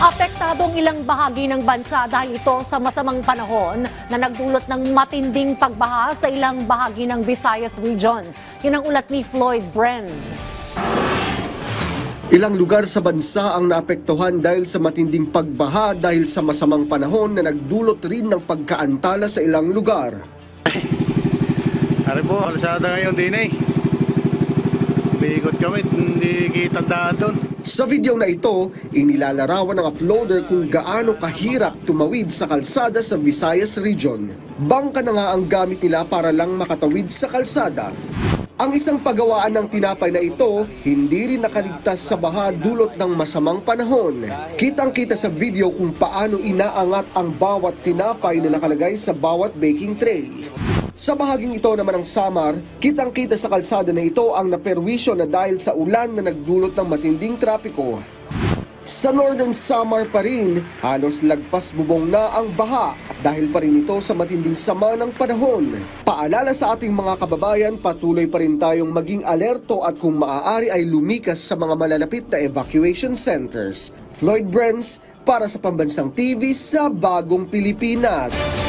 Apektadong ilang bahagi ng bansa dahil ito sa masamang panahon na nagdulot ng matinding pagbaha sa ilang bahagi ng Visayas Region. Yan ang ulat ni Floyd Brenz. Ilang lugar sa bansa ang naapektuhan dahil sa matinding pagbaha dahil sa masamang panahon na nagdulot rin ng pagkaantala sa ilang lugar. Ari po, kalsada ngayon din eh. Bigot kami, hindi kita daan doon. Sa video na ito, inilalarawan ng uploader kung gaano kahirap tumawid sa kalsada sa Visayas Region. Bangka na nga ang gamit nila para lang makatawid sa kalsada. Ang isang pagawaan ng tinapay na ito, hindi rin nakaligtas sa baha dulot ng masamang panahon. Kitang-kita sa video kung paano inaangat ang bawat tinapay na nakalagay sa bawat baking tray. Sa bahaging ito naman ng Samar, kitang-kita sa kalsada na ito ang naperwisyo na dahil sa ulan na nagdulot ng matinding trapiko. Sa Northern Samar pa rin, halos lagpas bubong na ang baha dahil pa rin ito sa matinding sama ng panahon. Paalala sa ating mga kababayan, patuloy pa rin tayong maging alerto at kung maaari ay lumikas sa mga malalapit na evacuation centers. Floyd Brenz para sa Pambansang TV sa Bagong Pilipinas.